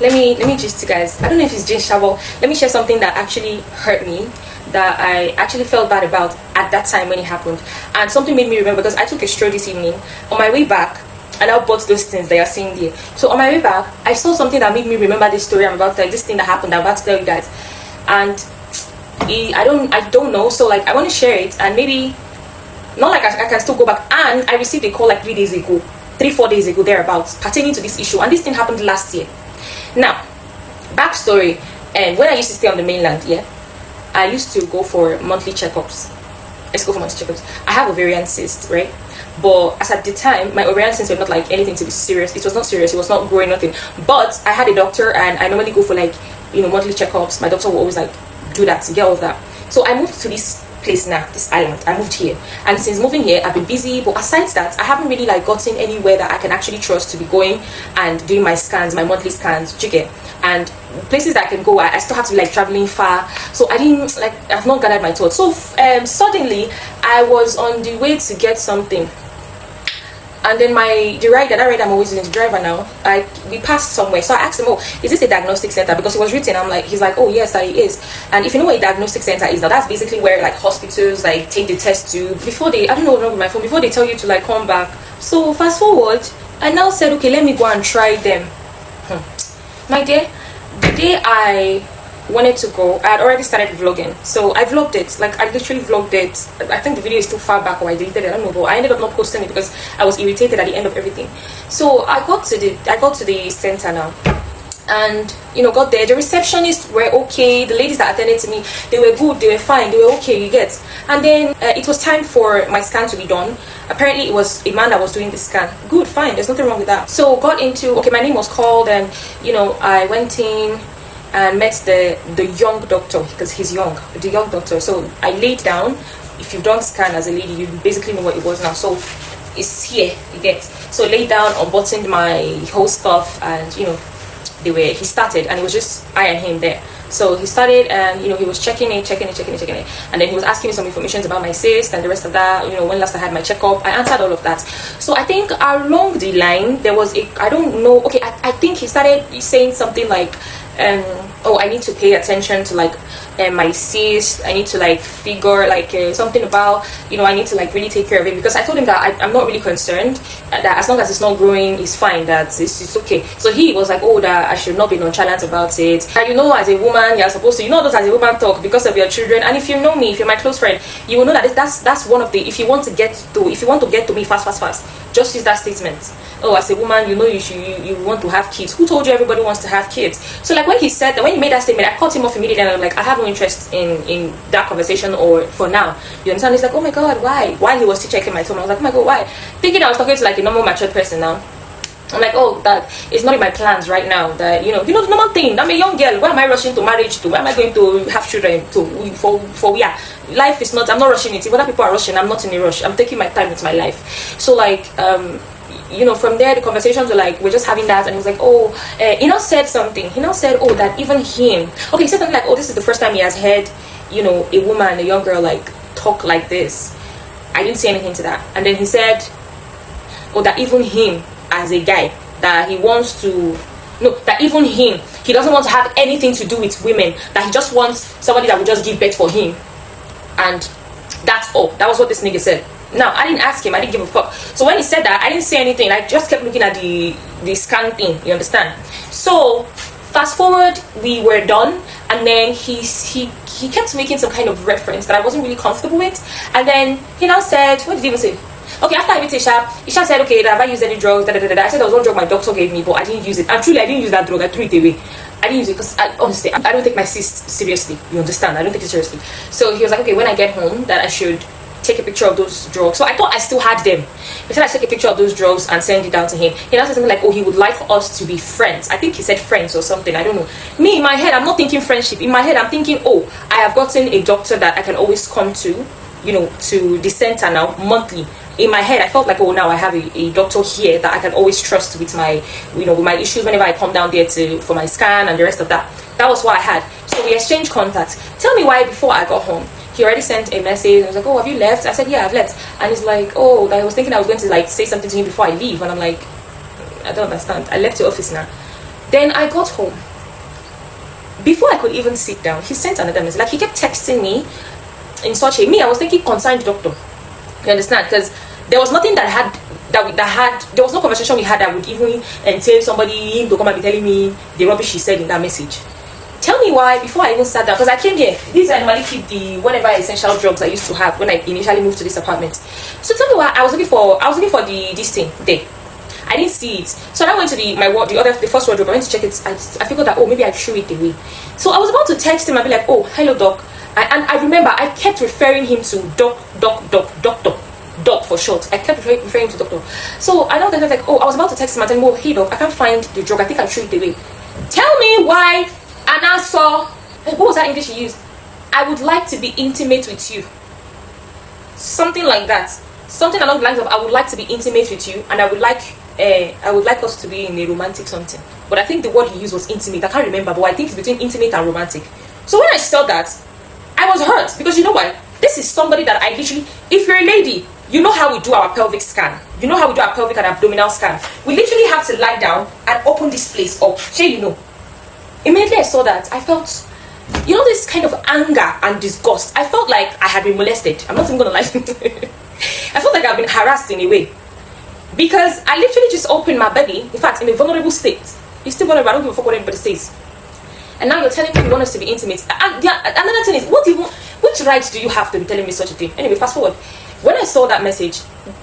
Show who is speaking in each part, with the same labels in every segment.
Speaker 1: let me just you guys, I don't know if it's just shovel, let me share something that actually hurt me, that I actually felt bad about at that time when it happened. And something made me remember, because I took a stroll this evening on my way back, and I bought those things that you're seeing there. So on my way back, I saw something that made me remember this story I'm about to, like, this thing that happened I'm about to tell you guys. And I don't know, so like I want to share it, and maybe not like I can still go back. And I received a call like 3 days ago, 3-4 days ago, thereabouts, pertaining to this issue, and this thing happened last year. Now, backstory, and when I used to stay on the mainland, yeah, I used to go for monthly checkups. Let's go for monthly checkups. I have ovarian cyst, right? But as at the time, my ovarian cysts were not like anything to be serious. It was not serious, it was not growing, nothing. But I had a doctor, and I normally go for like, monthly checkups. My doctor will always like do that to get all of that. So I moved to this place now, this island. I moved here, and since moving here I've been busy, but aside that, I haven't really like gotten anywhere that I can actually trust to be going and doing my scans, my monthly scans, chicken, and places that I can go, I still have to be like traveling far. So I didn't like, I've not gathered my thoughts. So suddenly I was on the way to get something, and then that rider I'm always using, the driver now, we passed somewhere. So I asked him, oh, is this a diagnostic center? Because it was written, he's like, oh yes, that it is. And if you know what a diagnostic center is now, that's basically where like hospitals like take the test to, before they, I don't know what's wrong with my phone, before they tell you to like come back. So fast forward, I now said, okay, let me go and try them. My dear, the day I wanted to go, I had already started vlogging. So I vlogged it, like I literally vlogged it. I think the video is still far back, or I deleted it, I don't know, but I ended up not posting it because I was irritated at the end of everything. So I got to the center now, and got there. The receptionists were okay, the ladies that attended to me, they were good, they were fine, they were okay, you get. And then it was time for my scan to be done. Apparently it was a man that was doing the scan. Good, fine, there's nothing wrong with that. So got into, okay, my name was called, and I went in and met the young doctor, because he's young, the young doctor. So I laid down. If you've done scan as a lady, you basically know what it was now. So it's here, you get. So laid down, unbuttoned my whole stuff, and he started, and it was just I and him there. So he started, and he was checking it, and then he was asking me some information about my cyst and the rest of that. When last I had my checkup, I answered all of that. So I think along the line there was I don't know. Okay, I think he started saying something like, oh, I need to pay attention to like my cyst. I need to like figure like something about I need to like really take care of it, because I told him that I'm not really concerned, that as long as it's not growing, it's fine, that it's okay. So he was like, oh, that I should not be nonchalant about it. And as a woman, you're supposed to, those as a woman talk because of your children. And if you know me, if you're my close friend, you will know that that's one of the, if you want to get to me fast, just use that statement. Oh, as a woman, you want to have kids. Who told you everybody wants to have kids? So like when he made that statement, I cut him off immediately, and I'm like, I have no interest in that conversation, or for now. You understand? He's like, oh my god, why? While he was still checking my tone, I was like, oh my god, why? Thinking I was talking to like a normal matured person now. I'm like, oh, that is not in my plans right now. That the normal thing. I'm a young girl. Why am I rushing to marriage to? Why am I going to have children to? For yeah, life is not. I'm not rushing it. If other people are rushing, I'm not in a rush. I'm taking my time with my life. So like from there the conversations were like, we're just having that, and he was like, oh, he now said something. He now said, oh, that even him. Okay, he said something like, oh, this is the first time he has heard a woman, a young girl like talk like this. I didn't say anything to that. And then he said, oh, that even him as a guy, that he wants to that even him, he doesn't want to have anything to do with women, that he just wants somebody that will just give birth for him, and that's all. That was what this nigga said. Now I didn't ask him, I didn't give a fuck. So when he said that, I didn't say anything. I just kept looking at the scan thing, you understand? So fast forward, we were done, and then he kept making some kind of reference that I wasn't really comfortable with. And then he now said, what did he even say? Okay, after I beat Isha said, okay, have I used any drugs? I said there was one drug my doctor gave me, but I didn't use it. And truly, I didn't use that drug. I threw it away. I didn't use it because honestly, I don't take my cyst seriously. You understand? I don't take it seriously. So he was like, okay, when I get home, that I should take a picture of those drugs. So I thought I still had them. He said I should take a picture of those drugs and send it down to him. He now said something like, oh, he would like us to be friends. I think he said friends or something. I don't know. Me, in my head, I'm not thinking friendship. In my head, I'm thinking, oh, I have gotten a doctor that I can always come to, to the center now, monthly. In my head, I felt like, oh, now I have a doctor here that I can always trust with my, with my issues whenever I come down there for my scan and the rest of that. That was what I had. So we exchanged contacts. Tell me why before I got home, he already sent a message. I was like, oh, have you left? I said, yeah, I've left. And he's like, oh, I was thinking I was going to like say something to him before I leave. And I'm like, I don't understand. I left your office now. Then I got home. Before I could even sit down, he sent another message. Like, he kept texting me in such a, I was thinking concerned doctor. You understand? Because there was nothing there was no conversation we had that would even entail somebody to come and be telling me the rubbish he said in that message. Tell me why, before I even sat down, because I came here, these I normally keep the whatever essential drugs I used to have when I initially moved to this apartment. So tell me why I was looking for this thing there. I didn't see it. So I went to the first wardrobe. I went to check it. I figured that, oh, maybe I threw it away. So I was about to text him and be like, oh, hello doc. And I remember I kept referring him to doc for short. I kept referring to doctor. So I know that I was like, oh, I was about to text him and tell him, oh, hey doc, I can't find the drug. I think I threw it away. Tell me why. And I saw, what was that English he used? I would like to be intimate with you. Something like that. Something along the lines of, I would like to be intimate with you, and I would like us to be in a romantic something. But I think the word he used was intimate. I can't remember, but I think it's between intimate and romantic. So when I saw that, I was hurt, because you know why? This is somebody that I literally, if you're a lady, you know how we do our pelvic scan. You know how we do our pelvic and abdominal scan. We literally have to lie down and open this place up. Sure, you know. Immediately I saw that, I felt, you know, this kind of anger and disgust. I felt like I had been molested. I'm not even gonna lie. I felt like I've been harassed in a way, because I literally just opened my belly, in fact, in a vulnerable state. It's still vulnerable, I don't give a fuck what anybody says. And now you're telling me you want us to be intimate. And another thing is, which rights do you have to be telling me such a thing? Anyway, fast forward. When I saw that message,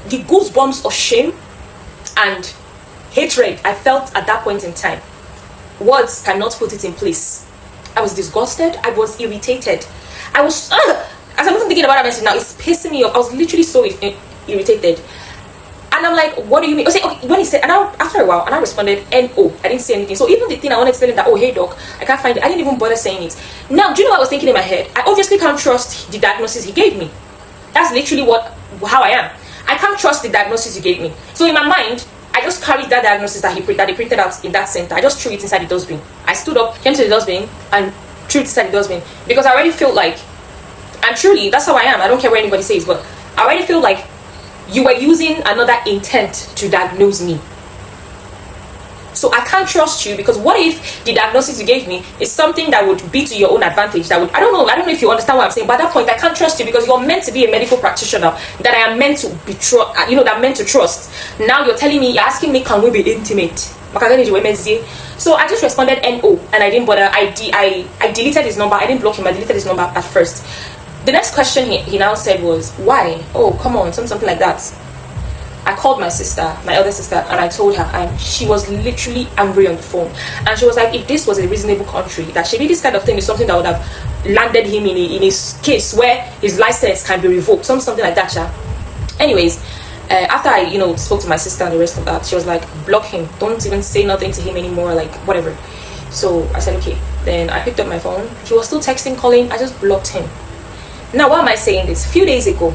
Speaker 1: the goosebumps of shame and hatred I felt at that point in time, words cannot put it in place. I was disgusted. I was irritated. I was, as I'm even thinking about that message now, it's pissing me off. I was literally so irritated. And I'm like, what do you mean? Okay, when he said, and after a while, and I responded, N-O. I didn't say anything. So even the thing I wanted to tell him that, oh, hey, doc, I can't find it. I didn't even bother saying it. Now, do you know what I was thinking in my head? I obviously can't trust the diagnosis he gave me. That's literally how I am. I can't trust the diagnosis he gave me. So in my mind, I just carried that diagnosis that he printed out in that center. I just threw it inside the dustbin. I stood up, came to the dustbin, and threw it inside the dustbin. Because I already feel like, and truly, that's how I am. I don't care what anybody says, but I already feel like you were using another intent to diagnose me. So I can't trust you, because what if the diagnosis you gave me is something that would be to your own advantage? That would, I don't know if you understand what I'm saying, but at that point I can't trust you, because you're meant to be a medical practitioner that I am meant to be that I'm meant to trust. Now you're telling me, you're asking me, can we be intimate? So I just responded NO, and I didn't bother. I deleted his number. I didn't block him. I deleted his number at first. The next question he now said was, why? Oh, come on, something like that. I called my sister, my elder sister, and I told her, and she was literally angry on the phone. And she was like, if this was a reasonable country, that maybe this kind of thing is something that would have landed him in a case where his license can be revoked, something like that. Yeah. Anyways, after I spoke to my sister and the rest of that, she was like, block him, don't even say nothing to him anymore, like whatever. So I said okay. Then I picked up my phone. He was still texting, calling. I just blocked him. Now, why am I saying this? A few days ago,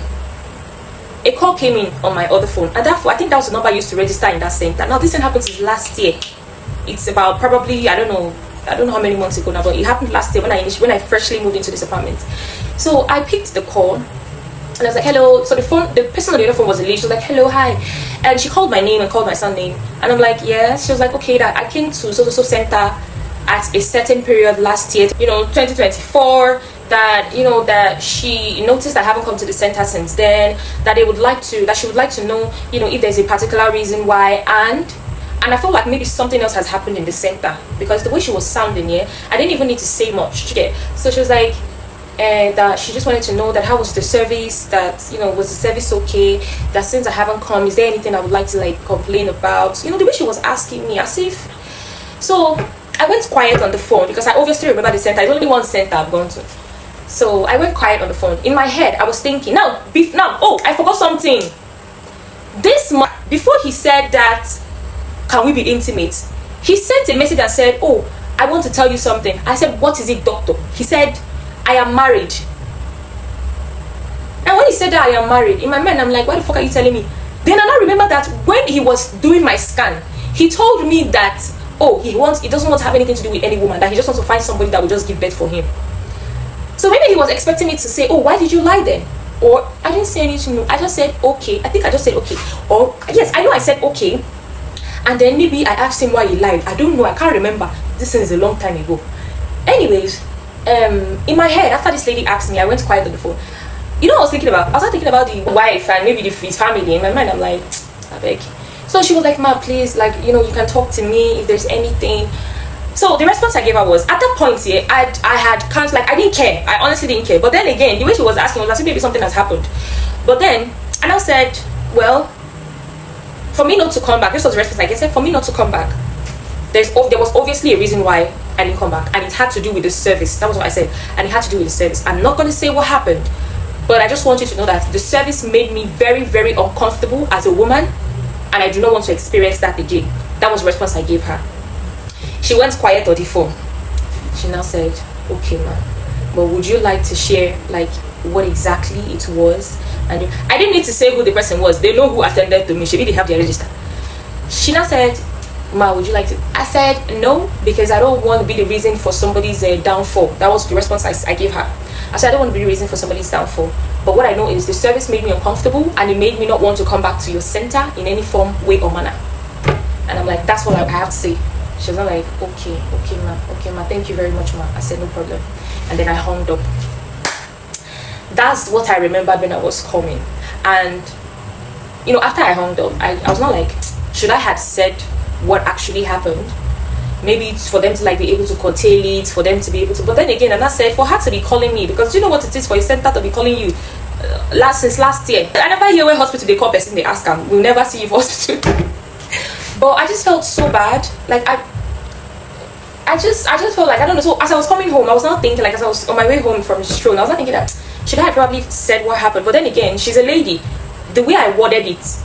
Speaker 1: a call came in on my other phone, and therefore I think that was the number I used to register in that center. Now this thing happened since last year. It's about probably I don't know how many months ago now, but it happened last year when I freshly moved into this apartment. So I picked the call, and I was like, hello. So the person on the other phone was a lady. She was like, hello, hi, and she called my name and called my son's name, and I'm like, yes. She was like, okay, that I came to so center at a certain period last year, 2024. That she noticed I haven't come to the center since then, that she would like to know, if there's a particular reason why, and I felt like maybe something else has happened in the center, because the way she was sounding, I didn't even need to say much. So she was like, that she just wanted to know that how was the service, that was the service okay, that since I haven't come, is there anything I would like to complain about, the way she was asking me, as if. So I went quiet on the phone, because I obviously remember the center. It's only one center I've gone to. So I went quiet on the phone. In my head, I was thinking, I forgot something. Before he said that, can we be intimate? He sent a message and said, oh, I want to tell you something. I said, what is it, doctor? He said, I am married. And when he said that I am married, in my mind, I'm like, why the fuck are you telling me? Then I now remember that when he was doing my scan, he told me that, oh, he doesn't want to have anything to do with any woman, that he just wants to find somebody that will just give birth for him. So maybe he was expecting me to say, oh, why did you lie then? Or I didn't say anything. I just said okay. I think I just said okay. Or yes, I know I said okay. And then maybe I asked him why he lied. I don't know, I can't remember. This is a long time ago. Anyways, in my head, after this lady asked me, I went quiet on the phone. You know what I was thinking about? I was not thinking about the wife and maybe his family. In my mind, I'm like, I beg. So she was like, ma, please, like, you know, you can talk to me if there's anything. So the response I gave her was, at that point, yeah, I had cancelled, like, I didn't care. I honestly didn't care. But then again, the way she was asking was as if maybe something has happened. But then, and I said, well, for me not to come back, this was the response I said, for me not to come back, there was obviously a reason why I didn't come back. And it had to do with the service. That was what I said. And it had to do with the service. I'm not going to say what happened. But I just want you to know that the service made me very, very uncomfortable as a woman. And I do not want to experience that again. That was the response I gave her. She went quiet on the phone. She now said, okay, ma'am, but would you like to share, like, what exactly it was? And I didn't need to say who the person was. They know who attended to me. She didn't have their register. She now said, ma, would you like to? I said, no, because I don't want to be the reason for somebody's downfall. That was the response I gave her. I said, I don't want to be the reason for somebody's downfall. But what I know is the service made me uncomfortable, and it made me not want to come back to your center in any form, way, or manner. And I'm like, that's what I have to say. She was not like, okay, ma, thank you very much, ma. I said, no problem. And then I hung up. That's what I remembered when I was coming. And, you know, after I hung up, I was not like, should I have said what actually happened? Maybe it's for them to like be able to curtail it, for them to be able to. But then again, and I said, for her to be calling me, because you know what it is for a center to be calling you since last year. I never hear where hospital they call person, they ask them, we'll never see you for hospital. But I just felt so bad. Like I just felt like, I don't know. So as I was coming home, I was not thinking, like, as I was on my way home from stroll, I was not thinking that should I have probably said what happened. But then again, she's a lady. The way I worded it,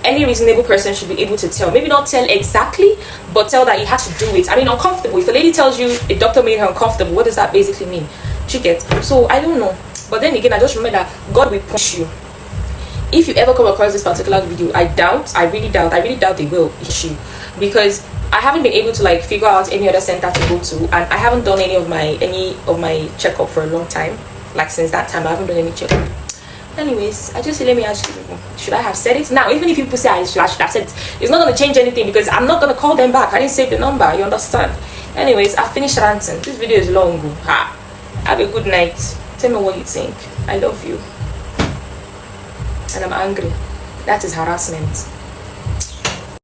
Speaker 1: any reasonable person should be able to tell. Maybe not tell exactly, but tell that you had to do it. I mean, uncomfortable. If a lady tells you a doctor made her uncomfortable, what does that basically mean? She gets. So I don't know. But then again, I just remember that God will push you. If you ever come across this particular video, I really doubt they will issue, because I haven't been able to like figure out any other center to go to, and I haven't done any of my checkup for a long time. Like since that time, I haven't done any checkup. Anyways, I just say, let me ask you, should I have said it? Now, even if people say I should have said it, it's not going to change anything, because I'm not going to call them back. I didn't save the number, you understand? Anyways, I finished ranting. This video is long. Have a good night. Tell me what you think. I love you. And I'm angry. That is harassment.